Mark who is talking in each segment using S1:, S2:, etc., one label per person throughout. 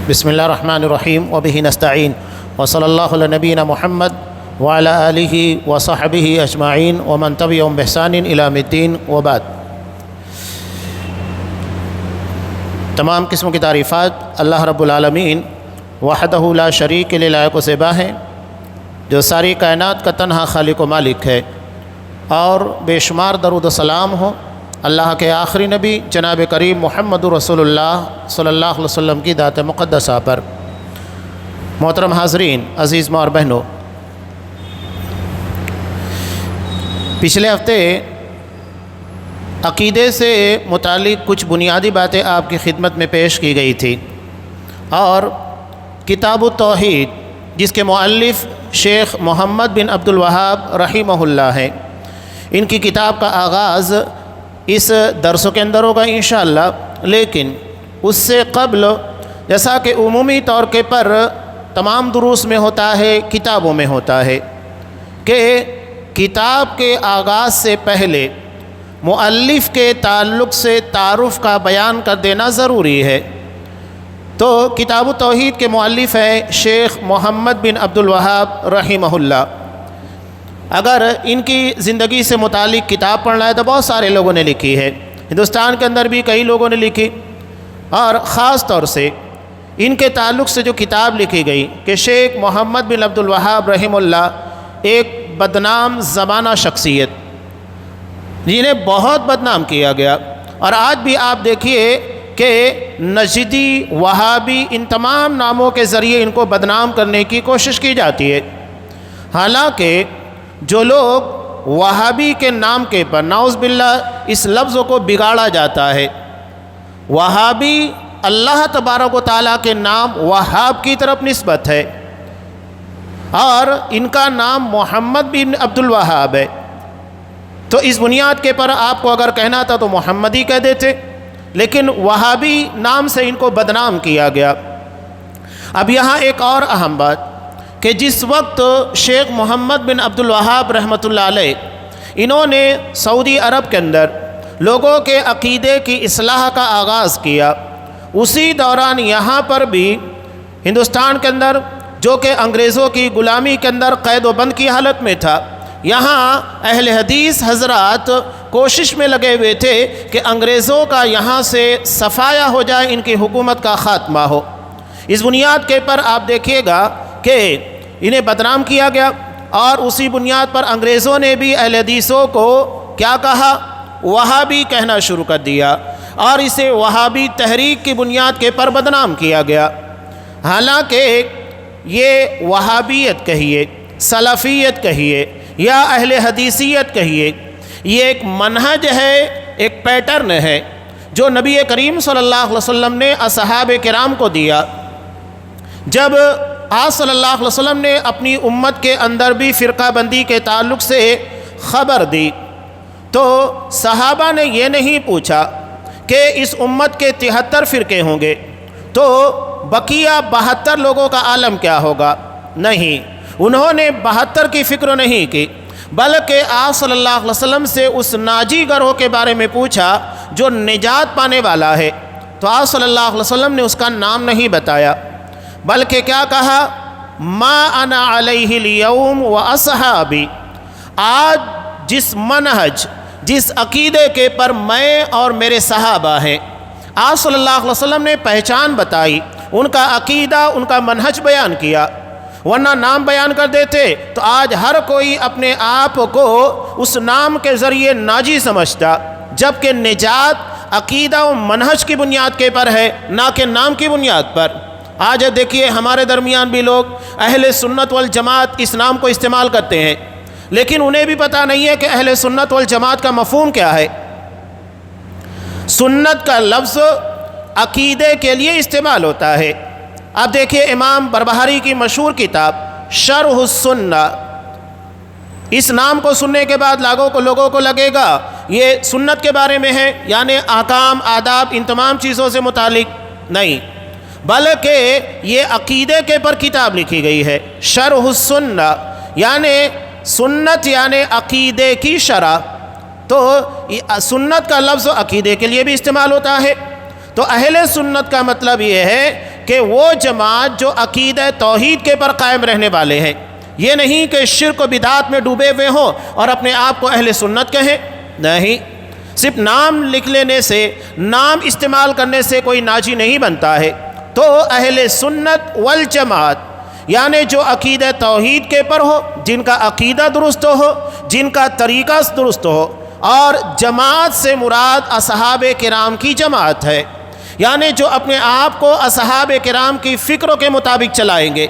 S1: بسم اللہ الرحمن الرحیم وبہ نستعین وصلی اللہ علی نبینا محمد وعلی آلہ وصحبہ اجمعین ومن تبعہم بإحسان الی یوم الدین وبعد۔ تمام قسم کی تعریفات اللہ رب العالمین وحدہ لا شریک له لائق و زیبا ہے، جو ساری کائنات کا تنہا خالق و مالک ہے، اور بے شمار درود و سلام ہو اللہ کے آخری نبی جناب کریم محمد رسول اللہ صلی اللہ علیہ وسلم کی ذات مقدسہ پر۔ محترم حاضرین، عزیز ماں اور بہنوں، پچھلے ہفتے عقیدے سے متعلق کچھ بنیادی باتیں آپ کی خدمت میں پیش کی گئی تھی، اور کتاب التوحید جس کے مؤلف شیخ محمد بن عبد الوہاب رحمہ اللہ ہیں، ان کی کتاب کا آغاز اس درسوں کے اندر ہوگا انشاءاللہ، لیکن اس سے قبل جیسا کہ عمومی طور کے پر تمام دروس میں ہوتا ہے، کتابوں میں ہوتا ہے کہ کتاب کے آغاز سے پہلے مؤلف کے تعلق سے تعارف کا بیان کر دینا ضروری ہے۔ تو کتاب التوحید کے مؤلف ہے شیخ محمد بن عبد الوہاب رحمہ اللہ۔ اگر ان کی زندگی سے متعلق کتاب پڑھنا ہے تو بہت سارے لوگوں نے لکھی ہے، ہندوستان کے اندر بھی کئی لوگوں نے لکھی، اور خاص طور سے ان کے تعلق سے جو کتاب لکھی گئی کہ شیخ محمد بن عبد الوہاب رحمہ اللہ ایک بدنام زمانہ شخصیت جنہیں بہت بدنام کیا گیا، اور آج بھی آپ دیکھیے کہ نجدی، وہابی، ان تمام ناموں کے ذریعے ان کو بدنام کرنے کی کوشش کی جاتی ہے۔ حالانکہ جو لوگ وہابی کے نام کے پر نعوذ باللہ اس لفظ کو بگاڑا جاتا ہے، وہابی اللہ تبارک و تعالیٰ کے نام وہاب کی طرف نسبت ہے، اور ان کا نام محمد بن عبد الوہاب ہے، تو اس بنیاد کے پر آپ کو اگر کہنا تھا تو محمدی کہہ دیتے، لیکن وہابی نام سے ان کو بدنام کیا گیا۔ اب یہاں ایک اور اہم بات کہ جس وقت شیخ محمد بن عبد الوہاب رحمۃ اللہ علیہ انہوں نے سعودی عرب کے اندر لوگوں کے عقیدے کی اصلاح کا آغاز کیا، اسی دوران یہاں پر بھی ہندوستان کے اندر جو کہ انگریزوں کی غلامی کے اندر قید و بند کی حالت میں تھا، یہاں اہل حدیث حضرات کوشش میں لگے ہوئے تھے کہ انگریزوں کا یہاں سے صفایا ہو جائے، ان کی حکومت کا خاتمہ ہو۔ اس بنیاد کے پر آپ دیکھیے گا کہ انہیں بدنام کیا گیا، اور اسی بنیاد پر انگریزوں نے بھی اہل حدیثوں کو کیا کہا؟ وہابی کہنا شروع کر دیا، اور اسے وہابی تحریک کی بنیاد کے پر بدنام کیا گیا۔ حالانکہ یہ وہابیت کہیے، سلفیت کہیے یا اہل حدیثیت کہیے، یہ ایک منہج ہے، ایک پیٹرن ہے جو نبی کریم صلی اللہ علیہ وسلم نے اصحاب کرام کو دیا۔ جب آپ صلی اللہ علیہ وسلم نے اپنی امت کے اندر بھی فرقہ بندی کے تعلق سے خبر دی، تو صحابہ نے یہ نہیں پوچھا کہ اس امت کے 73 فرقے ہوں گے تو بقیہ 72 لوگوں کا عالم کیا ہوگا، نہیں، انہوں نے 72 کی فکر نہیں کی، بلکہ آپ صلی اللہ علیہ وسلم سے اس ناجی گروہ کے بارے میں پوچھا جو نجات پانے والا ہے، تو آپ صلی اللہ علیہ وسلم نے اس کا نام نہیں بتایا، بلکہ کیا کہا؟ ما انا علیہ اليوم واصحابی، آج جس منہج، جس عقیدے کے پر میں اور میرے صحابہ ہیں، آپ صلی اللہ علیہ وسلم نے پہچان بتائی، ان کا عقیدہ، ان کا منہج بیان کیا، ورنہ نام بیان کر دیتے تو آج ہر کوئی اپنے آپ کو اس نام کے ذریعے ناجی سمجھتا، جبکہ نجات عقیدہ و منہج کی بنیاد کے پر ہے، نہ کہ نام کی بنیاد پر۔ آج دیکھیے ہمارے درمیان بھی لوگ اہل سنت والجماعت اس نام کو استعمال کرتے ہیں، لیکن انہیں بھی پتہ نہیں ہے کہ اہل سنت والجماعت کا مفہوم کیا ہے۔ سنت کا لفظ عقیدے کے لیے استعمال ہوتا ہے۔ اب دیکھیے امام بربہاری کی مشہور کتاب شرح السنہ، اس نام کو سننے کے بعد لوگوں کو لگے گا یہ سنت کے بارے میں ہے، یعنی احکام، آداب، ان تمام چیزوں سے متعلق نہیں، بلکہ یہ عقیدے کے پر کتاب لکھی گئی ہے۔ شرح السنہ یعنی سنت، یعنی عقیدے کی شرح، تو سنت کا لفظ عقیدے کے لیے بھی استعمال ہوتا ہے، تو اہل سنت کا مطلب یہ ہے کہ وہ جماعت جو عقیدہ توحید کے پر قائم رہنے والے ہیں، یہ نہیں کہ شرک و بدعات میں ڈوبے ہوئے ہوں اور اپنے آپ کو اہل سنت کہیں، نہیں، صرف نام لکھ لینے سے، نام استعمال کرنے سے کوئی ناجی نہیں بنتا ہے۔ تو اہل سنت والجماعت یعنی جو عقیدہ توحید کے پر ہو، جن کا عقیدہ درست ہو، جن کا طریقہ درست ہو، اور جماعت سے مراد اصحاب کرام کی جماعت ہے، یعنی جو اپنے آپ کو اصحاب کرام کی فکروں کے مطابق چلائیں گے،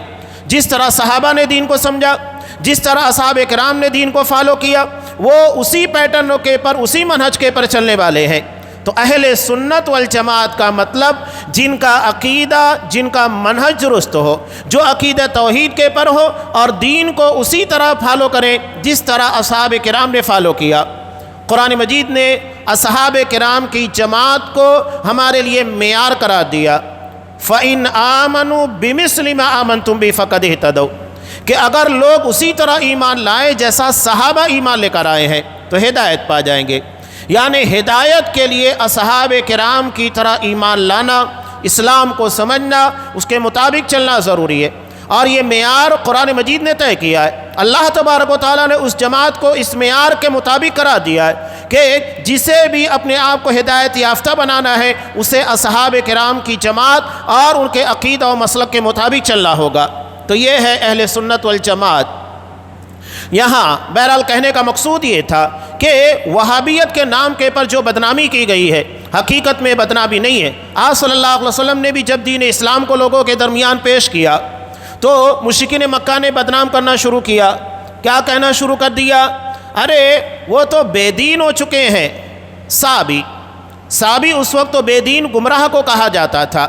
S1: جس طرح صحابہ نے دین کو سمجھا، جس طرح اصحاب کرام نے دین کو فالو کیا، وہ اسی پیٹرن کے پر، اسی منہج کے پر چلنے والے ہیں۔ تو اہل سنت والجماعت کا مطلب جن کا عقیدہ، جن کا منہج درست ہو، جو عقیدہ توحید کے پر ہو اور دین کو اسی طرح فالو کریں جس طرح اصحاب کرام نے فالو کیا۔ قرآن مجید نے اصحاب کرام کی جماعت کو ہمارے لیے معیار قرار دیا، فَإِنْ آمَنُوا بِمِثْلِ مَا آمَنْتُمْ بِهِ فَقَدِ اهْتَدَوْا، کہ اگر لوگ اسی طرح ایمان لائیں جیسا صحابہ ایمان لے کر آئے ہیں تو ہدایت پا جائیں گے۔ یعنی ہدایت کے لیے اصحاب کرام کی طرح ایمان لانا، اسلام کو سمجھنا، اس کے مطابق چلنا ضروری ہے، اور یہ معیار قرآن مجید نے طے کیا ہے۔ اللہ تبارک و تعالیٰ نے اس جماعت کو اس معیار کے مطابق قرار دیا ہے کہ جسے بھی اپنے آپ کو ہدایت یافتہ بنانا ہے اسے اصحاب کرام کی جماعت اور ان کے عقیدہ و مسلک کے مطابق چلنا ہوگا۔ تو یہ ہے اہل سنت والجماعت۔ یہاں بہرحال کہنے کا مقصود یہ تھا کہ وہابیت کے نام کے پر جو بدنامی کی گئی ہے حقیقت میں بدنامی نہیں ہے۔ آپ صلی اللہ علیہ وسلم نے بھی جب دین اسلام کو لوگوں کے درمیان پیش کیا تو مشرکین مکہ نے بدنام کرنا شروع کیا۔ کیا کہنا شروع کر دیا؟ ارے وہ تو بے دین ہو چکے ہیں۔ صابی اس وقت تو بے دین گمراہ کو کہا جاتا تھا۔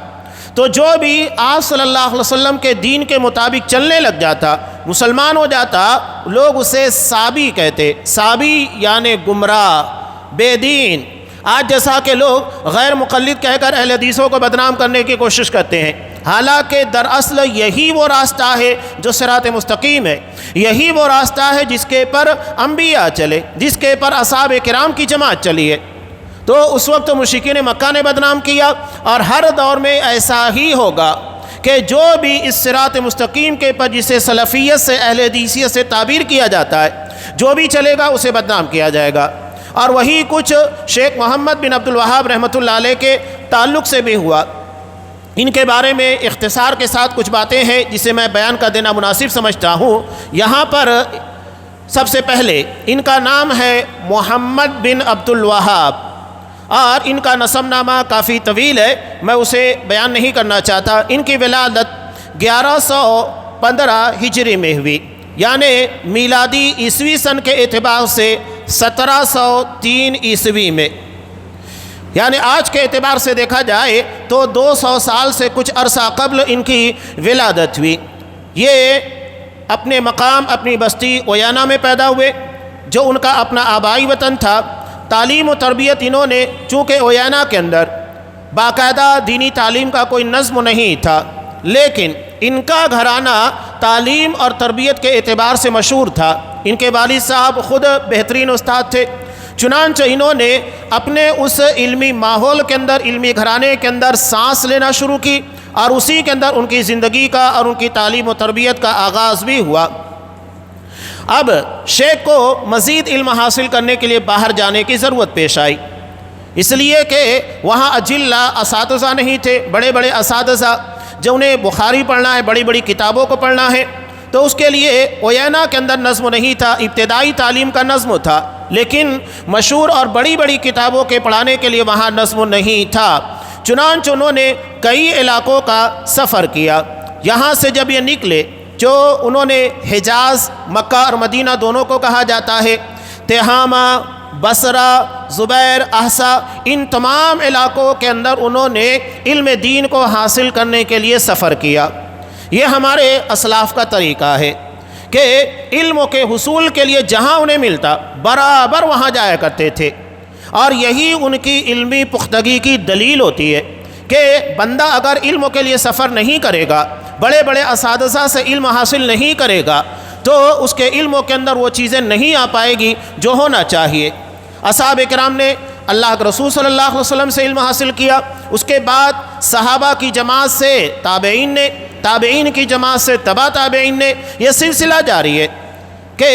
S1: تو جو بھی آپ صلی اللہ علیہ وسلم کے دین کے مطابق چلنے لگ جاتا، مسلمان ہو جاتا، لوگ اسے صابی کہتے۔ صابی یعنی گمراہ، بے دین۔ آج جیسا کہ لوگ غیر مقلد کہہ کر اہل حدیثوں کو بدنام کرنے کی کوشش کرتے ہیں، حالانکہ دراصل یہی وہ راستہ ہے جو صراط مستقیم ہے، یہی وہ راستہ ہے جس کے پر انبیاء چلے، جس کے پر اصحاب کرام کی جماعت چلی ہے۔ تو اس وقت مشرکین مکہ نے بدنام کیا، اور ہر دور میں ایسا ہی ہوگا کہ جو بھی اس صراط مستقیم کے پر جسے سلفیت سے، اہل حدیثیت سے تعبیر کیا جاتا ہے، جو بھی چلے گا اسے بدنام کیا جائے گا۔ اور وہی کچھ شیخ محمد بن عبد الوہاب رحمۃ اللہ علیہ کے تعلق سے بھی ہوا۔ ان کے بارے میں اختصار کے ساتھ کچھ باتیں ہیں جسے میں بیان کر دینا مناسب سمجھتا ہوں۔ یہاں پر سب سے پہلے ان کا نام ہے محمد بن عبد الوہاب، اور ان کا نسب نامہ کافی طویل ہے، میں اسے بیان نہیں کرنا چاہتا۔ ان کی ولادت 1115 ہجری میں ہوئی، یعنی میلادی عیسوی سن کے اعتبار سے 1703 عیسوی میں، یعنی آج کے اعتبار سے دیکھا جائے تو 200 سال سے کچھ عرصہ قبل ان کی ولادت ہوئی۔ یہ اپنے مقام، اپنی بستی اویانا میں پیدا ہوئے، جو ان کا اپنا آبائی وطن تھا۔ تعلیم و تربیت انہوں نے، چونکہ اویانا کے اندر باقاعدہ دینی تعلیم کا کوئی نظم نہیں تھا، لیکن ان کا گھرانہ تعلیم اور تربیت کے اعتبار سے مشہور تھا۔ ان کے والد صاحب خود بہترین استاد تھے، چنانچہ انہوں نے اپنے اس علمی ماحول کے اندر، علمی گھرانے کے اندر سانس لینا شروع کی، اور اسی کے اندر ان کی زندگی کا اور ان کی تعلیم و تربیت کا آغاز بھی ہوا۔ اب شیخ کو مزید علم حاصل کرنے کے لیے باہر جانے کی ضرورت پیش آئی، اس لیے کہ وہاں اجلہ اساتذہ نہیں تھے، بڑے بڑے اساتذہ جو انہیں بخاری پڑھنا ہے، بڑی بڑی کتابوں کو پڑھنا ہے، تو اس کے لیے اویانا کے اندر نظم نہیں تھا۔ ابتدائی تعلیم کا نظم تھا، لیکن مشہور اور بڑی بڑی کتابوں کے پڑھانے کے لیے وہاں نظم نہیں تھا۔ چنانچہ انہوں نے کئی علاقوں کا سفر کیا۔ یہاں سے جب یہ نکلے، جو انہوں نے حجاز، مکہ اور مدینہ دونوں کو کہا جاتا ہے، تہامہ، بصرہ، زبیر، احسا، ان تمام علاقوں کے اندر انہوں نے علم دین کو حاصل کرنے کے لیے سفر کیا۔ یہ ہمارے اسلاف کا طریقہ ہے کہ علم کے حصول کے لیے جہاں انہیں ملتا برابر وہاں جایا کرتے تھے، اور یہی ان کی علمی پختگی کی دلیل ہوتی ہے کہ بندہ اگر علم کے لیے سفر نہیں کرے گا، بڑے بڑے اساتذہ سے علم حاصل نہیں کرے گا، تو اس کے علم کے اندر وہ چیزیں نہیں آ پائے گی جو ہونا چاہیے۔ اصحاب کرام نے اللہ کے رسول صلی اللہ علیہ وسلم سے علم حاصل کیا، اس کے بعد صحابہ کی جماعت سے تابعین نے، تابعین کی جماعت سے تبع تابعین نے، یہ سلسلہ جاری ہے کہ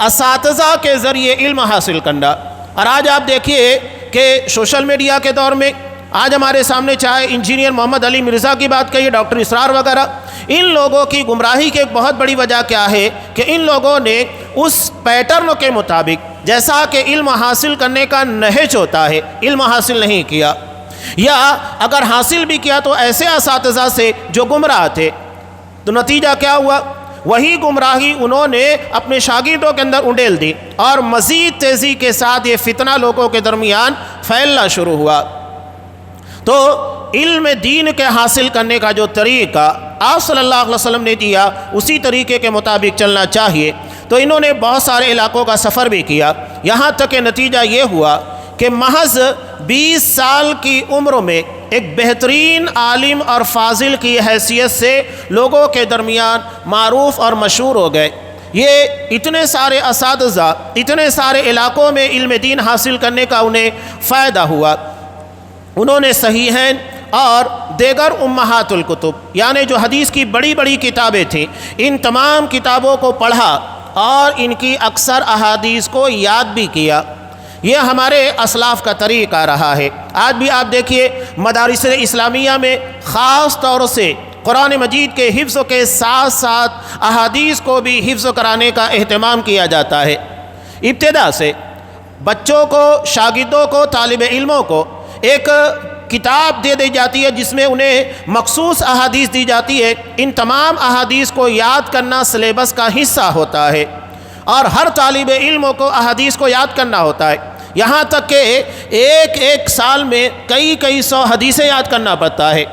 S1: اساتذہ کے ذریعے علم حاصل کرنا۔ اور آج آپ دیکھیے کہ سوشل میڈیا کے دور میں آج ہمارے سامنے چاہے انجینئر محمد علی مرزا کی بات کہیے، ڈاکٹر اسرار وغیرہ، ان لوگوں کی گمراہی کی ایک بہت بڑی وجہ کیا ہے کہ ان لوگوں نے اس پیٹرن کے مطابق جیسا کہ علم حاصل کرنے کا نہج ہوتا ہے، علم حاصل نہیں کیا، یا اگر حاصل بھی کیا تو ایسے اساتذہ سے جو گمراہ تھے، تو نتیجہ کیا ہوا؟ وہی گمراہی انہوں نے اپنے شاگردوں کے اندر انڈیل دی، اور مزید تیزی کے ساتھ یہ فتنہ لوگوں کے درمیان پھیلنا شروع ہوا۔ تو علم دین کے حاصل کرنے کا جو طریقہ آپ صلی اللہ علیہ وسلم نے دیا، اسی طریقے کے مطابق چلنا چاہیے۔ تو انہوں نے بہت سارے علاقوں کا سفر بھی کیا، یہاں تک کہ نتیجہ یہ ہوا کہ محض 20 سال کی عمر میں ایک بہترین عالم اور فاضل کی حیثیت سے لوگوں کے درمیان معروف اور مشہور ہو گئے۔ یہ اتنے سارے اساتذہ، اتنے سارے علاقوں میں علم دین حاصل کرنے کا انہیں فائدہ ہوا۔ انہوں نے صحیحین اور دیگر امہات الکتب، یعنی جو حدیث کی بڑی بڑی کتابیں تھیں، ان تمام کتابوں کو پڑھا اور ان کی اکثر احادیث کو یاد بھی کیا۔ یہ ہمارے اسلاف کا طریقہ رہا ہے۔ آج بھی آپ دیکھیے مدارس اسلامیہ میں خاص طور سے قرآن مجید کے حفظ کے ساتھ ساتھ احادیث کو بھی حفظ کرانے کا اہتمام کیا جاتا ہے۔ ابتدا سے بچوں کو، شاگردوں کو، طالب علموں کو ایک کتاب دے دی جاتی ہے جس میں انہیں مخصوص احادیث دی جاتی ہے۔ ان تمام احادیث کو یاد کرنا سلیبس کا حصہ ہوتا ہے، اور ہر طالب علم کو احادیث کو یاد کرنا ہوتا ہے، یہاں تک کہ ایک سال میں کئی سو حدیثیں یاد کرنا پڑتا ہے۔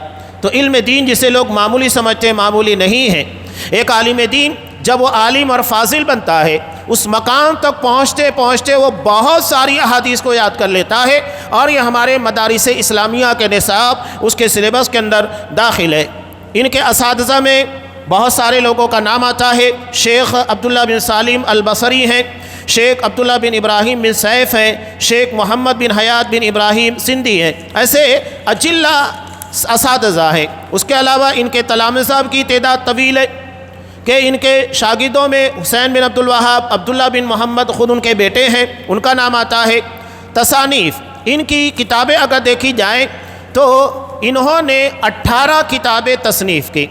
S1: تو علم دین جسے لوگ معمولی سمجھتے ہیں، معمولی نہیں ہے۔ ایک عالم دین جب وہ عالم اور فاضل بنتا ہے، اس مقام تک پہنچتے پہنچتے وہ بہت ساری احادیث کو یاد کر لیتا ہے، اور یہ ہمارے مدارس اسلامیہ کے نصاب، اس کے سلیبس کے اندر داخل ہے۔ ان کے اساتذہ میں بہت سارے لوگوں کا نام آتا ہے۔ شیخ عبداللہ بن سالم البصری ہیں، شیخ عبداللہ بن ابراہیم بن سیف ہیں، شیخ محمد بن حیات بن ابراہیم سندھی ہیں، ایسے اجلہ اساتذہ ہیں۔ اس کے علاوہ ان کے تلامذہ کی تعداد طویل ہے کہ ان کے شاگردوں میں حسین بن عبدالوہاب، عبداللہ بن محمد خود ان کے بیٹے ہیں، ان کا نام آتا ہے۔ تصانیف، ان کی کتابیں اگر دیکھی جائیں تو انہوں نے 18 کتابیں تصنیف کی،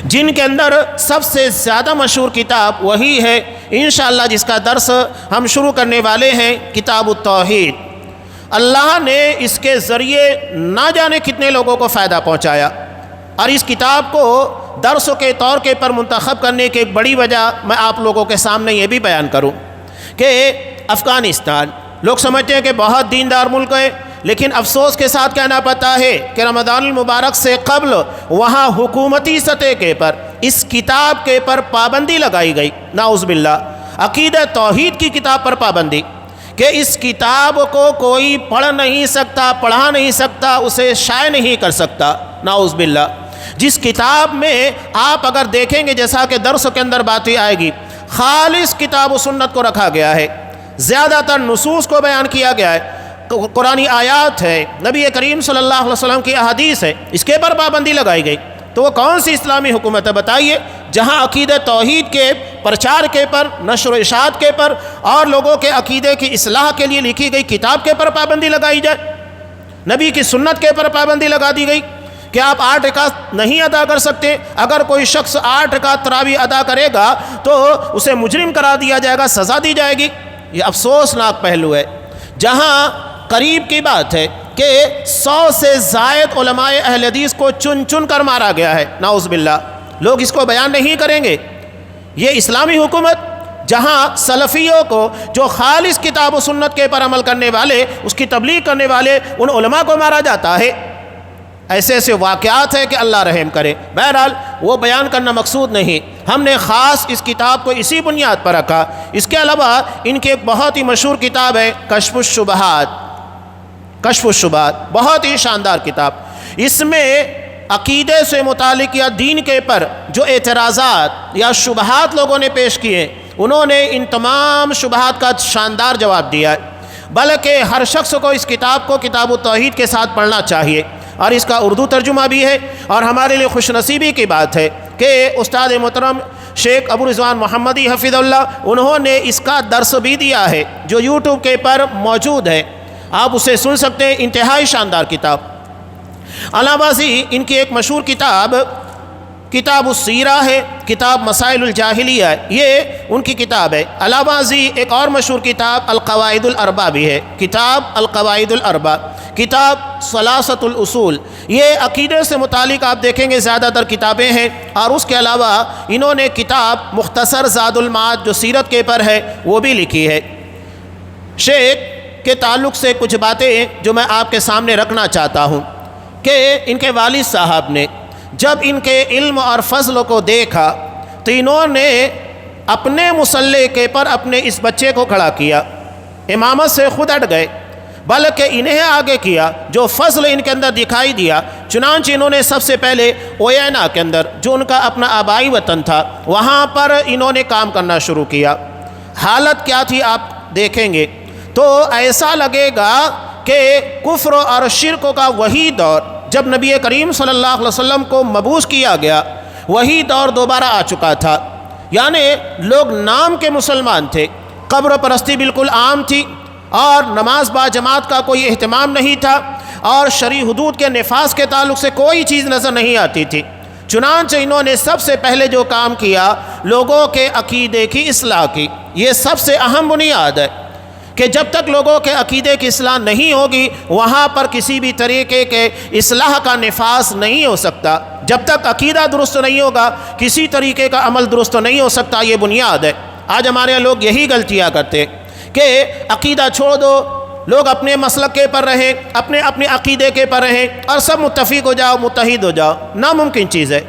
S1: جن کے اندر سب سے زیادہ مشہور کتاب وہی ہے انشاءاللہ جس کا درس ہم شروع کرنے والے ہیں، کتاب التوحید۔ اللہ نے اس کے ذریعے نہ جانے کتنے لوگوں کو فائدہ پہنچایا، اور اس کتاب کو درس کے طور کے پر منتخب کرنے کی ایک بڑی وجہ میں آپ لوگوں کے سامنے یہ بھی بیان کروں کہ افغانستان لوگ سمجھتے ہیں کہ بہت دیندار ملک ہے، لیکن افسوس کے ساتھ کہنا پڑتا ہے کہ رمضان المبارک سے قبل وہاں حکومتی سطح کے پر اس کتاب کے پر پابندی لگائی گئی، نعوذ باللہ، عقیدہ توحید کی کتاب پر پابندی، کہ اس کتاب کو کوئی پڑھ نہیں سکتا، پڑھا نہیں سکتا، اسے شائع نہیں کر سکتا، نعوذ باللہ۔ جس کتاب میں آپ اگر دیکھیں گے، جیسا کہ درس کے اندر باتیں آئے گی، خالص کتاب و سنت کو رکھا گیا ہے، زیادہ تر نصوص کو بیان کیا گیا ہے، قرآنی آیات ہے، نبی کریم صلی اللہ علیہ وسلم کی احادیث ہے، اس کے پر پابندی لگائی گئی۔ تو وہ کون سی اسلامی حکومت ہے بتائیے جہاں عقیدہ توحید کے پرچار کے پر، نشر و اشاعت کے پر، اور لوگوں کے عقیدے کی اصلاح کے لیے لکھی گئی کتاب کے پر پابندی لگائی جائے، نبی کی سنت کے پر پابندی لگا دی گئی کہ آپ 8 رکعت نہیں ادا کر سکتے، اگر کوئی شخص 8 رکعت تراویح ادا کرے گا تو اسے مجرم قرار دیا جائے گا، سزا دی جائے گی۔ یہ افسوسناک پہلو ہے، جہاں قریب کی بات ہے کہ 100 سے زائد علماء اہل حدیث کو چن چن کر مارا گیا ہے، نعوذ باللہ۔ لوگ اس کو بیان نہیں کریں گے۔ یہ اسلامی حکومت جہاں سلفیوں کو، جو خالص کتاب و سنت کے پر عمل کرنے والے، اس کی تبلیغ کرنے والے، ان علماء کو مارا جاتا ہے۔ ایسے ایسے واقعات ہیں کہ اللہ رحم کرے۔ بہرحال وہ بیان کرنا مقصود نہیں، ہم نے خاص اس کتاب کو اسی بنیاد پر رکھا۔ اس کے علاوہ ان کی ایک بہت ہی مشہور کتاب ہے کشف الشبہات، کشف الشبہات، بہت ہی شاندار کتاب۔ اس میں عقیدے سے متعلق یا دین کے پر جو اعتراضات یا شبہات لوگوں نے پیش کیے، انہوں نے ان تمام شبہات کا شاندار جواب دیا ہے۔ بلکہ ہر شخص کو اس کتاب کو کتاب التوحید کے ساتھ پڑھنا چاہیے، اور اس کا اردو ترجمہ بھی ہے۔ اور ہمارے لیے خوش نصیبی کی بات ہے کہ استاد محترم شیخ ابو رضوان محمدی حفظ اللہ انہوں نے اس کا درس بھی دیا ہے جو یوٹیوب کے پر موجود ہے، آپ اسے سن سکتے ہیں۔ انتہائی شاندار کتاب۔ علاوہ ازیں ان کی ایک مشہور کتاب کتاب السیرہ ہے، کتاب مسائل الجاہلیہ ہے، یہ ان کی کتاب ہے۔ علاوہ ازیں ایک اور مشہور کتاب القواعد الاربع بھی ہے، کتاب القواعد الاربع، کتاب ثلاثۃ الاصول۔ یہ عقیدے سے متعلق آپ دیکھیں گے زیادہ تر کتابیں ہیں، اور اس کے علاوہ انہوں نے کتاب مختصر زاد المعاد جو سیرت کے پر ہے وہ بھی لکھی ہے۔ شیخ کے تعلق سے کچھ باتیں جو میں آپ کے سامنے رکھنا چاہتا ہوں کہ ان کے والد صاحب نے جب ان کے علم اور فضل کو دیکھا تو انہوں نے اپنے مصلے کے پر اپنے اس بچے کو کھڑا کیا، امامت سے خود ہٹ گئے، بلکہ انہیں آگے کیا جو فضل ان کے اندر دکھائی دیا۔ چنانچہ انہوں نے سب سے پہلے اوینا کے اندر جو ان کا اپنا آبائی وطن تھا وہاں پر انہوں نے کام کرنا شروع کیا۔ حالت کیا تھی آپ دیکھیں گے تو ایسا لگے گا کہ کفر اور شرک کا وہی دور جب نبی کریم صلی اللہ علیہ وسلم کو مبعوث کیا گیا وہی دور دوبارہ آ چکا تھا، یعنی لوگ نام کے مسلمان تھے، قبر پرستی بالکل عام تھی، اور نماز با جماعت کا کوئی اہتمام نہیں تھا، اور شرعی حدود کے نفاذ کے تعلق سے کوئی چیز نظر نہیں آتی تھی۔ چنانچہ انہوں نے سب سے پہلے جو کام کیا لوگوں کے عقیدے کی اصلاح کی۔ یہ سب سے اہم بنیاد ہے کہ جب تک لوگوں کے عقیدے کی اصلاح نہیں ہوگی وہاں پر کسی بھی طریقے کے اصلاح کا نفاذ نہیں ہو سکتا۔ جب تک عقیدہ درست نہیں ہوگا کسی طریقے کا عمل درست نہیں ہو سکتا، یہ بنیاد ہے۔ آج ہمارے لوگ یہی غلطیاں کرتے کہ عقیدہ چھوڑ دو، لوگ اپنے مسلک کے پر رہیں، اپنے عقیدے کے پر رہیں اور سب متفق ہو جاؤ، متحد ہو جاؤ، ناممکن چیز ہے۔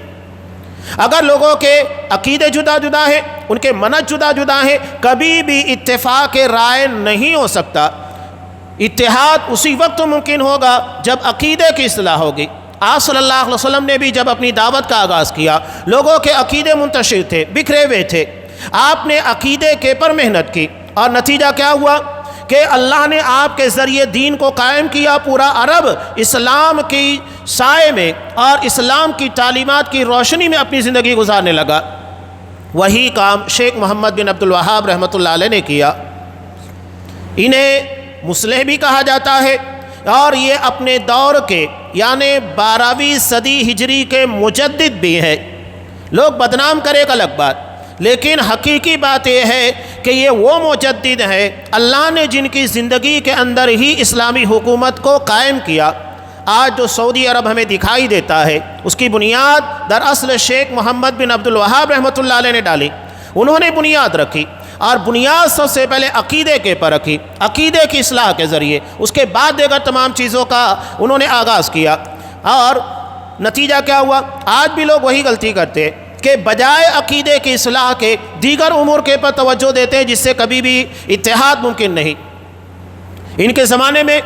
S1: اگر لوگوں کے عقیدے جدا جدا ہیں، ان کے منہج جدا جدا ہیں، کبھی بھی اتفاق رائے نہیں ہو سکتا۔ اتحاد اسی وقت ممکن ہوگا جب عقیدے کی اصلاح ہوگی۔ آپ صلی اللہ علیہ وسلم نے بھی جب اپنی دعوت کا آغاز کیا لوگوں کے عقیدے منتشر تھے، بکھرے ہوئے تھے، آپ نے عقیدے کے پر محنت کی، اور نتیجہ کیا ہوا کہ اللہ نے آپ کے ذریعے دین کو قائم کیا۔ پورا عرب اسلام کی سائے میں اور اسلام کی تعلیمات کی روشنی میں اپنی زندگی گزارنے لگا۔ وہی کام شیخ محمد بن عبد الوہاب رحمۃ اللہ علیہ نے کیا۔ انہیں مصلح بھی کہا جاتا ہے، اور یہ اپنے دور کے یعنی 12ویں صدی ہجری کے مجدد بھی ہیں۔ لوگ بدنام کرے ایک الگ بات، لیکن حقیقی بات یہ ہے کہ یہ وہ مجدد ہیں اللہ نے جن کی زندگی کے اندر ہی اسلامی حکومت کو قائم کیا۔ آج جو سعودی عرب ہمیں دکھائی دیتا ہے اس کی بنیاد دراصل شیخ محمد بن عبد الوہاب رحمۃ اللہ علیہ نے ڈالی۔ انہوں نے بنیاد رکھی، اور بنیاد سب سے پہلے عقیدے کے پر رکھی، عقیدے کی اصلاح کے ذریعے، اس کے بعد دیگر تمام چیزوں کا انہوں نے آغاز کیا۔ اور نتیجہ کیا ہوا؟ آج بھی لوگ وہی غلطی کرتے ہیں کہ بجائے عقیدے کی اصلاح کے دیگر امور کے پر توجہ دیتے ہیں جس سے کبھی بھی اتحاد ممکن نہیں۔ ان کے زمانے میں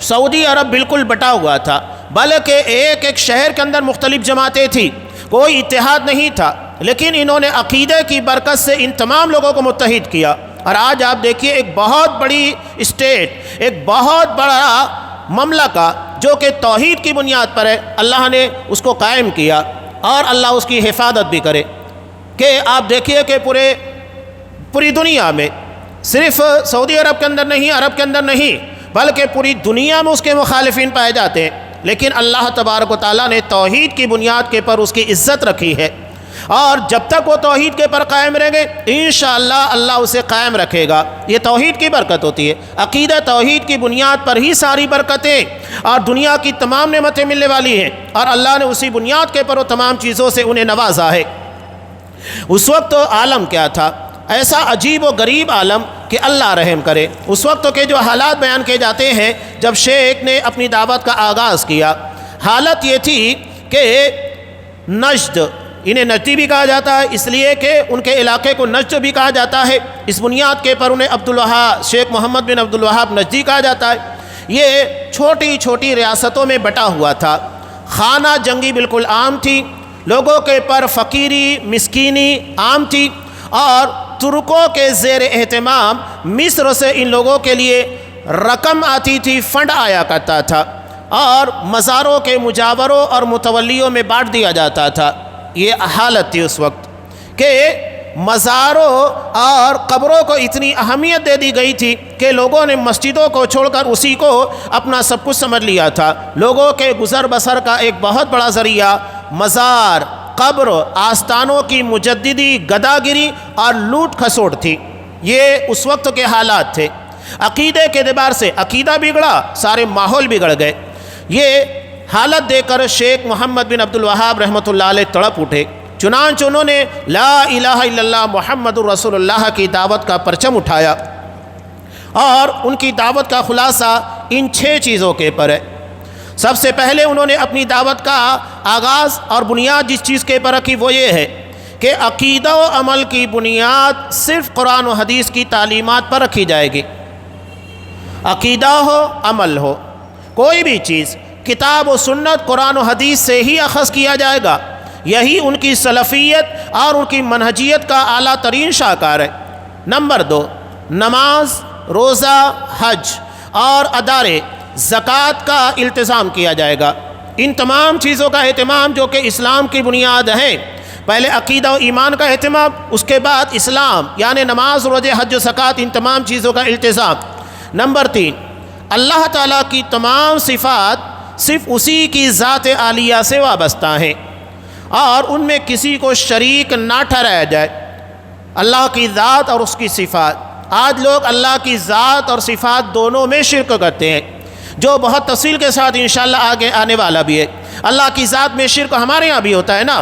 S1: سعودی عرب بالکل بٹا ہوا تھا، بلکہ ایک ایک شہر کے اندر مختلف جماعتیں تھیں، کوئی اتحاد نہیں تھا، لیکن انہوں نے عقیدے کی برکت سے ان تمام لوگوں کو متحد کیا۔ اور آج آپ دیکھیے ایک بہت بڑی اسٹیٹ، ایک بہت بڑا مملکہ جو کہ توحید کی بنیاد پر ہے، اللہ نے اس کو قائم کیا، اور اللہ اس کی حفاظت بھی کرے۔ کہ آپ دیکھیے کہ پوری دنیا میں، صرف سعودی عرب کے اندر نہیں، عرب کے اندر نہیں، بلکہ پوری دنیا میں اس کے مخالفین پائے جاتے ہیں، لیکن اللہ تبارک و تعالیٰ نے توحید کی بنیاد کے پر اس کی عزت رکھی ہے، اور جب تک وہ توحید کے پر قائم رہیں گے انشاءاللہ اللہ اسے قائم رکھے گا۔ یہ توحید کی برکت ہوتی ہے، عقیدہ توحید کی بنیاد پر ہی ساری برکتیں اور دنیا کی تمام نعمتیں ملنے والی ہیں، اور اللہ نے اسی بنیاد کے پر وہ تمام چیزوں سے انہیں نوازا ہے۔ اس وقت عالم کیا تھا؟ ایسا عجیب و غریب عالم کہ اللہ رحم کرے۔ اس وقت کے جو حالات بیان کیے جاتے ہیں جب شیخ نے اپنی دعوت کا آغاز کیا، حالت یہ تھی کہ نجد، انہیں نجدی بھی کہا جاتا ہے اس لیے کہ ان کے علاقے کو نجد بھی کہا جاتا ہے، اس بنیاد کے پر انہیں شیخ محمد بن عبد الوہاب نجدی کہا جاتا ہے۔ یہ چھوٹی چھوٹی ریاستوں میں بٹا ہوا تھا، خانہ جنگی بالکل عام تھی، لوگوں کے پر فقیری مسکینی عام تھی، اور ترکوں کے زیر اہتمام مصر سے ان لوگوں کے لیے رقم آتی تھی، فنڈ آیا کرتا تھا اور مزاروں کے مجاوروں اور متولیوں میں بانٹ دیا جاتا تھا۔ یہ حالت تھی اس وقت کہ مزاروں اور قبروں کو اتنی اہمیت دے دی گئی تھی کہ لوگوں نے مسجدوں کو چھوڑ کر اسی کو اپنا سب کچھ سمجھ لیا تھا۔ لوگوں کے گزر بسر کا ایک بہت بڑا ذریعہ مزار، قبر، آستانوں کی مجددی، گداگری اور لوٹ کھسوٹ تھی۔ یہ اس وقت کے حالات تھے۔ عقیدے کے اعتبار سے عقیدہ بگڑا، سارے ماحول بگڑ گئے۔ یہ حالت دیکھ کر شیخ محمد بن عبد الوہاب رحمۃ اللہ علیہ تڑپ اٹھے، چنانچہ انہوں نے لا الہ الا اللہ محمد الرسول اللہ کی دعوت کا پرچم اٹھایا، اور ان کی دعوت کا خلاصہ ان 6 چیزوں کے پر ہے۔ سب سے پہلے انہوں نے اپنی دعوت کا آغاز اور بنیاد جس چیز کے پر رکھی وہ یہ ہے کہ عقیدہ و عمل کی بنیاد صرف قرآن و حدیث کی تعلیمات پر رکھی جائے گی۔ عقیدہ ہو، عمل ہو، کوئی بھی چیز کتاب و سنت، قرآن و حدیث سے ہی اخذ کیا جائے گا۔ یہی ان کی سلفیت اور ان کی منہجیت کا اعلیٰ ترین شاہکار ہے۔ نمبر 2، نماز، روزہ، حج اور ادارے زکوٰۃ کا التزام کیا جائے گا۔ ان تمام چیزوں کا اہتمام جو کہ اسلام کی بنیاد ہیں، پہلے عقیدہ و ایمان کا اہتمام، اس کے بعد اسلام یعنی نماز، روزے، حج و زکوٰۃ، ان تمام چیزوں کا التزام۔ نمبر 3، اللہ تعالیٰ کی تمام صفات صرف اسی کی ذات عالیہ سے وابستہ ہیں اور ان میں کسی کو شریک نہ ٹھہرایا جائے۔ اللہ کی ذات اور اس کی صفات، آج لوگ اللہ کی ذات اور صفات دونوں میں شرک کرتے ہیں، جو بہت تفصیل کے ساتھ انشاءاللہ آگے آنے والا بھی ہے۔ اللہ کی ذات میں شرک ہمارے یہاں بھی ہوتا ہے نا۔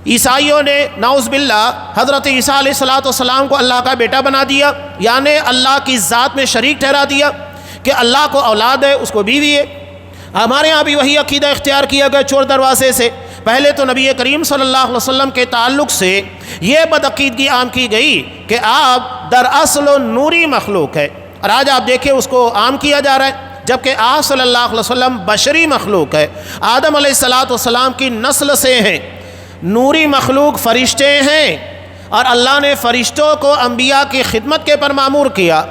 S1: عیسائیوں نے نعوذ باللہ حضرت عیسیٰ علیہ السلام کو اللہ کا بیٹا بنا دیا، یعنی اللہ کی ذات میں شریک ٹھہرا دیا کہ اللہ کو اولاد ہے، اس کو بیوی ہے۔ ہمارے ہاں بھی وہی عقیدہ اختیار کیا گیا چور دروازے سے۔ پہلے تو نبی کریم صلی اللہ علیہ وسلم کے تعلق سے یہ بدعقیدگی عام کی گئی کہ آپ دراصل نوری مخلوق ہے، اور آج آپ دیکھیں اس کو عام کیا جا رہا ہے، جبکہ آپ صلی اللہ علیہ وسلم بشری مخلوق ہے، آدم علیہ السلام کی نسل سے ہیں، نوری مخلوق فرشتے ہیں، اور اللہ نے فرشتوں کو انبیاء کی خدمت کے پر مامور کیا۔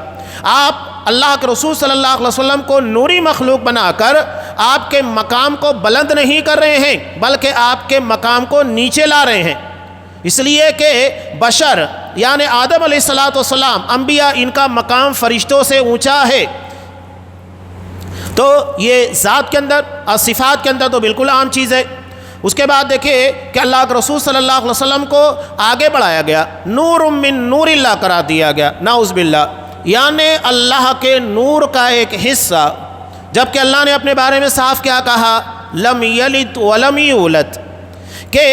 S1: آپ اللہ کے رسول صلی اللہ علیہ وسلم کو نوری مخلوق بنا کر آپ کے مقام کو بلند نہیں کر رہے ہیں، بلکہ آپ کے مقام کو نیچے لا رہے ہیں، اس لیے کہ بشر یعنی آدم علیہ السلام، انبیاء، ان کا مقام فرشتوں سے اونچا ہے۔ تو یہ ذات کے اندر اور صفات کے اندر تو بالکل عام چیز ہے۔ اس کے بعد دیکھیے کہ اللہ کے رسول صلی اللہ علیہ وسلم کو آگے بڑھایا گیا، نور من نور اللہ قرار دیا گیا، نعوذ باللہ، یعنی اللہ کے نور کا ایک حصہ، جبکہ اللہ نے اپنے بارے میں صاف کیا کہا، لم یلد ولم یولد، کہ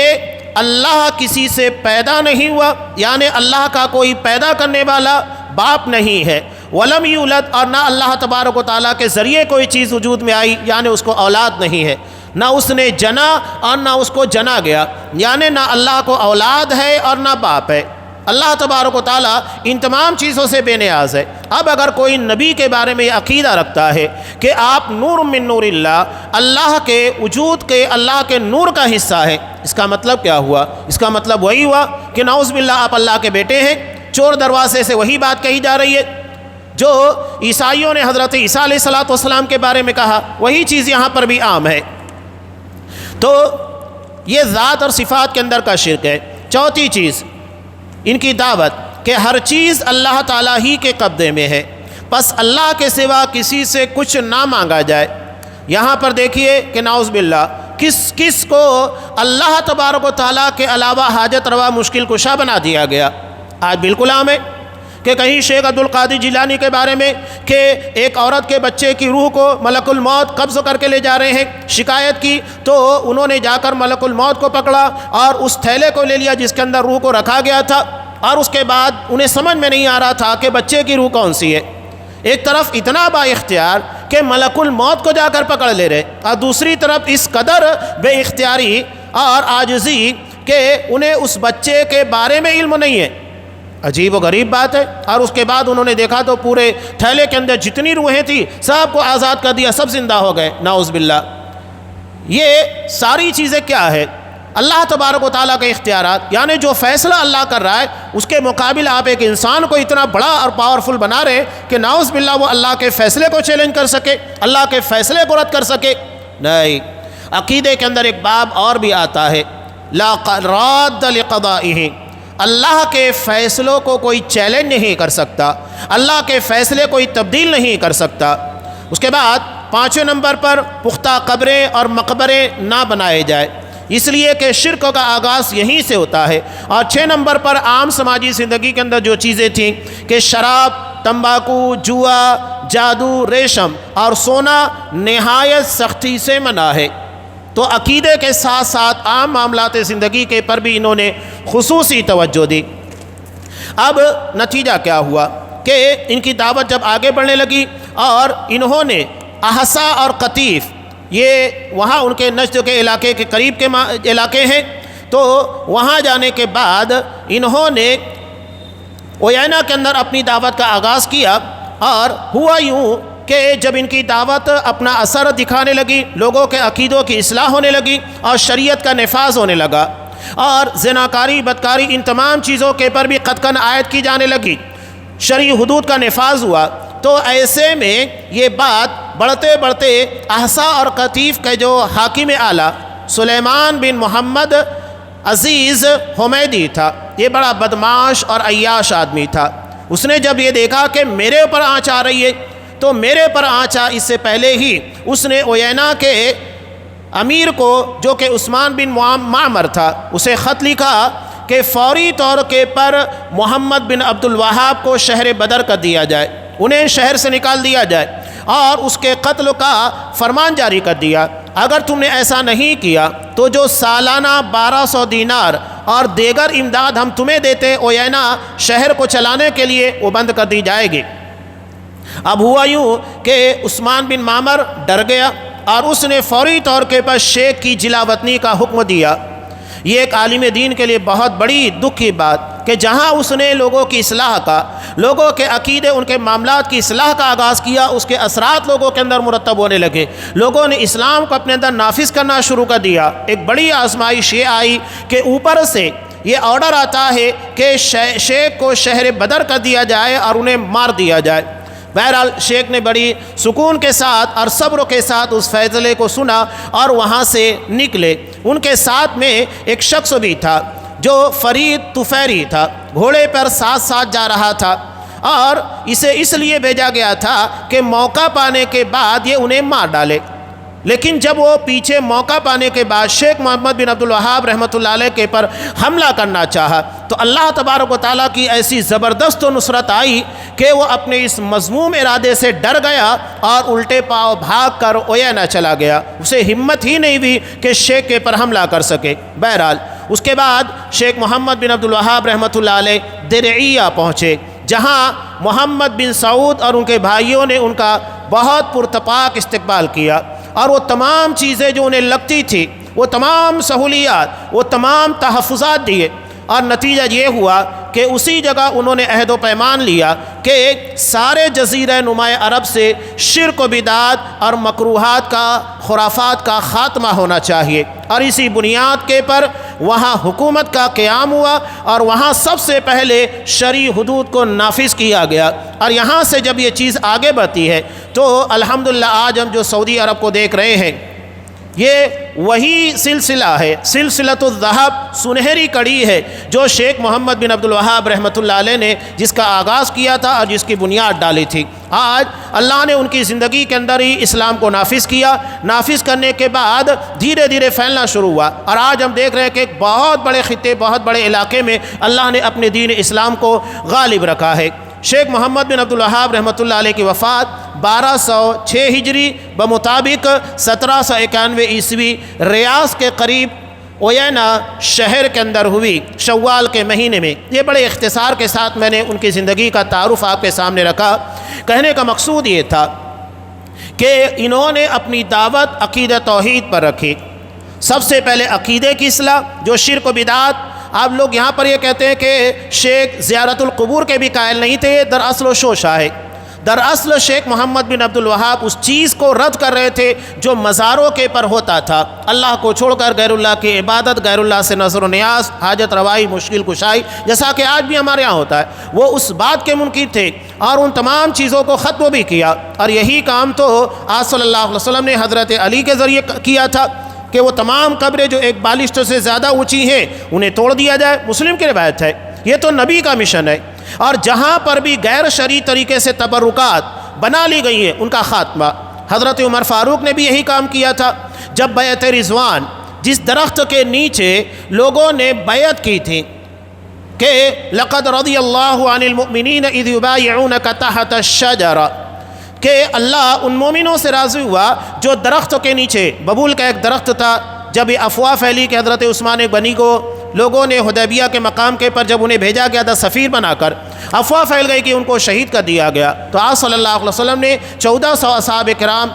S1: اللہ کسی سے پیدا نہیں ہوا، یعنی اللہ کا کوئی پیدا کرنے والا باپ نہیں ہے، ولم یولد، اور نہ اللہ تبارک و تعالیٰ کے ذریعے کوئی چیز وجود میں آئی، یعنی اس کو اولاد نہیں ہے، نہ اس نے جنا اور نہ اس کو جنا گیا، یعنی نہ اللہ کو اولاد ہے اور نہ باپ ہے۔ اللہ تبارک و تعالیٰ ان تمام چیزوں سے بے نیاز ہے۔ اب اگر کوئی نبی کے بارے میں یہ عقیدہ رکھتا ہے کہ آپ نور من نور اللہ، اللہ کے وجود کے، اللہ کے نور کا حصہ ہے، اس کا مطلب کیا ہوا؟ اس کا مطلب وہی ہوا کہ نعوذ باللہ آپ اللہ کے بیٹے ہیں۔ چور دروازے سے وہی بات کہی جا رہی ہے جو عیسائیوں نے حضرت عیسیٰ علیہ السلام کے بارے میں کہا، وہی چیز یہاں پر بھی عام ہے۔ تو یہ ذات اور صفات کے اندر کا شرک ہے۔ چوتھی چیز ان کی دعوت کہ ہر چیز اللہ تعالیٰ ہی کے قبضے میں ہے، بس اللہ کے سوا کسی سے کچھ نہ مانگا جائے۔ یہاں پر دیکھیے کہ نعوذ باللہ کس کو اللہ تبارک و تعالیٰ کے علاوہ حاجت روا مشکل کشا بنا دیا گیا۔ آج بالکل عام ہے کہ کہیں شیخ عبد القادر جیلانی کے بارے میں کہ ایک عورت کے بچے کی روح کو ملک الموت قبض کر کے لے جا رہے ہیں، شکایت کی تو انہوں نے جا کر ملک الموت کو پکڑا اور اس تھیلے کو لے لیا جس کے اندر روح کو رکھا گیا تھا، اور اس کے بعد انہیں سمجھ میں نہیں آ رہا تھا کہ بچے کی روح کون سی ہے۔ ایک طرف اتنا با اختیار کہ ملک الموت کو جا کر پکڑ لے رہے، اور دوسری طرف اس قدر بے اختیاری اور عاجزی کہ انہیں اس بچے کے بارے میں علم نہیں ہے۔ عجیب و غریب بات ہے۔ اور اس کے بعد انہوں نے دیکھا تو پورے تھیلے کے اندر جتنی روحیں تھیں سب کو آزاد کر دیا، سب زندہ ہو گئے، نعوذ باللہ۔ یہ ساری چیزیں کیا ہے؟ اللہ تبارک و تعالیٰ کے اختیارات، یعنی جو فیصلہ اللہ کر رہا ہے اس کے مقابل آپ ایک انسان کو اتنا بڑا اور پاورفل بنا رہے کہ نعوذ باللہ وہ اللہ کے فیصلے کو چیلنج کر سکے، اللہ کے فیصلے کو رد کر سکے۔ نہیں، عقیدے کے اندر ایک باب اور بھی آتا ہے، لا راد لقضائہ، اللہ کے فیصلوں کو کوئی چیلنج نہیں کر سکتا، اللہ کے فیصلے کوئی تبدیل نہیں کر سکتا۔ اس کے بعد 5ویں نمبر پر پختہ قبریں اور مقبرے نہ بنائے جائے، اس لیے کہ شرک کا آغاز یہیں سے ہوتا ہے۔ اور 6 نمبر پر عام سماجی زندگی کے اندر جو چیزیں تھیں کہ شراب، تمباکو، جوا، جادو، ریشم اور سونا نہایت سختی سے منع ہے۔ تو عقیدے کے ساتھ ساتھ عام معاملات زندگی کے پر بھی انہوں نے خصوصی توجہ دی۔ اب نتیجہ کیا ہوا کہ ان کی دعوت جب آگے بڑھنے لگی اور انہوں نے احسا اور قطیف، یہ وہاں ان کے نجد کے علاقے کے قریب کے علاقے ہیں، تو وہاں جانے کے بعد انہوں نے اوینا کے اندر اپنی دعوت کا آغاز کیا۔ اور ہوا یوں کہ جب ان کی دعوت اپنا اثر دکھانے لگی، لوگوں کے عقیدوں کی اصلاح ہونے لگی اور شریعت کا نفاذ ہونے لگا، اور زناکاری، بدکاری، ان تمام چیزوں کے پر بھی قطعاً عائد کی جانے لگی، شرعی حدود کا نفاذ ہوا، تو ایسے میں یہ بات بڑھتے بڑھتے احسا اور قطیف کے جو حاکم اعلیٰ سلیمان بن محمد عزیز حمیدی تھا، یہ بڑا بدمعاش اور عیاش آدمی تھا۔ اس نے جب یہ دیکھا کہ میرے اوپر آنچ آ رہی ہے، تو میرے پر آنچا اس سے پہلے ہی اس نے اوینا کے امیر کو، جو کہ عثمان بن معمر تھا، اسے خط لکھا کہ فوری طور کے پر محمد بن عبد الوہاب کو شہر بدر کر دیا جائے، انہیں شہر سے نکال دیا جائے اور اس کے قتل کا فرمان جاری کر دیا۔ اگر تم نے ایسا نہیں کیا تو جو سالانہ 1200 دینار اور دیگر امداد ہم تمہیں دیتے اوینا شہر کو چلانے کے لیے، وہ بند کر دی جائے گی۔ اب ہوا یوں کہ عثمان بن معمر ڈر گیا اور اس نے فوری طور کے پر شیخ کی جلا وطنی کا حکم دیا۔ یہ ایک عالم دین کے لیے بہت بڑی دکھ کی بات کہ جہاں اس نے لوگوں کی اصلاح کا، لوگوں کے عقیدے، ان کے معاملات کی اصلاح کا آغاز کیا، اس کے اثرات لوگوں کے اندر مرتب ہونے لگے، لوگوں نے اسلام کو اپنے اندر نافذ کرنا شروع کر دیا۔ ایک بڑی آزمائش یہ آئی کہ اوپر سے یہ آرڈر آتا ہے کہ شیخ کو شہر بدر کر دیا جائے اور انہیں مار دیا جائے۔ بہرحال شیخ نے بڑی سکون کے ساتھ اور صبر کے ساتھ اس فیصلے کو سنا اور وہاں سے نکلے۔ ان کے ساتھ میں ایک شخص بھی تھا جو فرید طفیری تھا، گھوڑے پر ساتھ ساتھ جا رہا تھا، اور اسے اس لیے بھیجا گیا تھا کہ موقع پانے کے بعد یہ انہیں مار ڈالے۔ لیکن جب وہ پیچھے موقع پانے کے بعد شیخ محمد بن عبد الوہاب رحمۃ اللہ علیہ کے پر حملہ کرنا چاہا، تو اللہ تبارک و تعالیٰ کی ایسی زبردست و نصرت آئی کہ وہ اپنے اس مذموم ارادے سے ڈر گیا اور الٹے پاؤں بھاگ کر اوینا چلا گیا۔ اسے ہمت ہی نہیں ہوئی کہ شیخ کے پر حملہ کر سکے۔ بہرحال اس کے بعد شیخ محمد بن عبد الوہاب رحمۃ اللہ علیہ درعیہ پہنچے، جہاں محمد بن سعود اور ان کے بھائیوں نے ان کا بہت پرتپاک استقبال کیا، اور وہ تمام چیزیں جو انہیں لگتی تھی، وہ تمام سہولیات، وہ تمام تحفظات دیے، اور نتیجہ یہ ہوا کہ اسی جگہ انہوں نے عہد و پیمان لیا کہ سارے جزیرہ نماء عرب سے شرک و بدعات اور مکروہات کا، خرافات کا خاتمہ ہونا چاہیے، اور اسی بنیاد کے پر وہاں حکومت کا قیام ہوا اور وہاں سب سے پہلے شرعی حدود کو نافذ کیا گیا۔ اور یہاں سے جب یہ چیز آگے بڑھتی ہے تو الحمدللہ آج ہم جو سعودی عرب کو دیکھ رہے ہیں، یہ وہی سلسلہ ہے، سلسلۃ الذہب، سنہری کڑی ہے جو شیخ محمد بن عبد الوہاب رحمۃ اللہ علیہ نے جس کا آغاز کیا تھا اور جس کی بنیاد ڈالی تھی۔ آج اللہ نے ان کی زندگی کے اندر ہی اسلام کو نافذ کیا، نافذ کرنے کے بعد دھیرے دھیرے پھیلنا شروع ہوا، اور آج ہم دیکھ رہے ہیں کہ ایک بہت بڑے خطے، بہت بڑے علاقے میں اللہ نے اپنے دین اسلام کو غالب رکھا ہے۔ شیخ محمد بن عبد الوہاب رحمۃ اللہ علیہ کی وفات 1206 ہجری بمطابق 1791 عیسوی ریاض کے قریب اوینا شہر کے اندر ہوئی، شوال کے مہینے میں۔ یہ بڑے اختصار کے ساتھ میں نے ان کی زندگی کا تعارف آپ کے سامنے رکھا۔ کہنے کا مقصود یہ تھا کہ انہوں نے اپنی دعوت عقیدہ توحید پر رکھی۔ سب سے پہلے عقیدے کی اصلاح، جو شرک و بدعات، آپ لوگ یہاں پر یہ کہتے ہیں کہ شیخ زیارت القبور کے بھی قائل نہیں تھے، دراصل و شوشہ ہے۔ دراصل شیخ محمد بن عبد الوہاب اس چیز کو رد کر رہے تھے جو مزاروں کے پر ہوتا تھا، اللہ کو چھوڑ کر غیر اللہ کی عبادت، غیر اللہ سے نظر و نیاز، حاجت روائی، مشکل کشائی، جیسا کہ آج بھی ہمارے ہاں ہوتا ہے۔ وہ اس بات کے منکر تھے اور ان تمام چیزوں کو ختم بھی کیا، اور یہی کام تو آج صلی اللہ علیہ وسلم نے حضرت علی کے ذریعے کیا تھا کہ وہ تمام قبریں جو ایک بالشت سے زیادہ اونچی ہیں انہیں توڑ دیا جائے۔ مسلم کی روایت ہے، یہ تو نبی کا مشن ہے۔ اور جہاں پر بھی غیر شرعی طریقے سے تبرکات بنا لی گئی ہیں ان کا خاتمہ، حضرت عمر فاروق نے بھی یہی کام کیا تھا۔ جب بیعت رضوان، جس درخت کے نیچے لوگوں نے بیعت کی تھی کہ لقد رضی اللہ عن المؤمنین اذ یبایعونک تحت الشجرہ، کہ اللہ ان مومنوں سے راضی ہوا جو درخت کے نیچے، ببول کا ایک درخت تھا، جب یہ افواہ پھیلی کہ حضرت عثمان غنی کو لوگوں نے حدیبیہ کے مقام کے پر جب انہیں بھیجا گیا تھا سفیر بنا کر، افواہ پھیل گئی کہ ان کو شہید کر دیا گیا، تو آپ صلی اللہ علیہ وسلم نے 1400 اصحاب کرام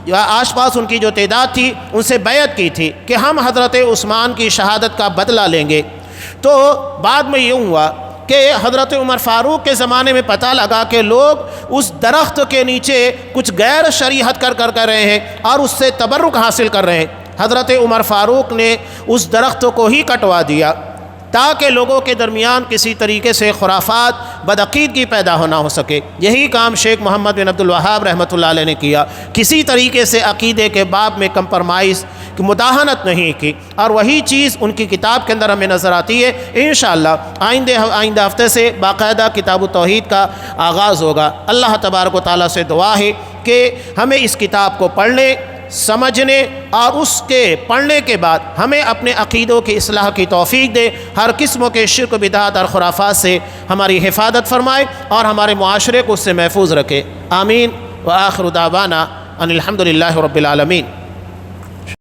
S1: یا آس پاس ان کی جو تعداد تھی ان سے بیعت کی تھی کہ ہم حضرت عثمان کی شہادت کا بدلہ لیں گے۔ تو بعد میں یہ ہوا کہ حضرت عمر فاروق کے زمانے میں پتہ لگا کہ لوگ اس درخت کے نیچے کچھ غیر شریعت کر رہے ہیں اور اس سے تبرک حاصل کر رہے ہیں۔ حضرت عمر فاروق نے اس درخت کو ہی کٹوا دیا تاکہ لوگوں کے درمیان کسی طریقے سے خرافات، بدعقیدگی پیدا ہونا ہو سکے۔ یہی کام شیخ محمد بن عبد الوہاب رحمۃ اللہ علیہ نے کیا، کسی طریقے سے عقیدے کے باب میں کمپرمائز کی مداہنت نہیں کی، اور وہی چیز ان کی کتاب کے اندر ہمیں نظر آتی ہے۔ انشاءاللہ آئندہ ہفتے سے باقاعدہ کتاب التوحید کا آغاز ہوگا۔ اللہ تبارک و تعالیٰ سے دعا ہے کہ ہمیں اس کتاب کو پڑھنے، سمجھنے اور اس کے پڑھنے کے بعد ہمیں اپنے عقیدوں کی اصلاح کی توفیق دے، ہر قسم کے شرک، بدعات اور خرافات سے ہماری حفاظت فرمائے اور ہمارے معاشرے کو اس سے محفوظ رکھے۔ آمین۔ وآخر دعوانا ان الحمد للہ رب العالمین۔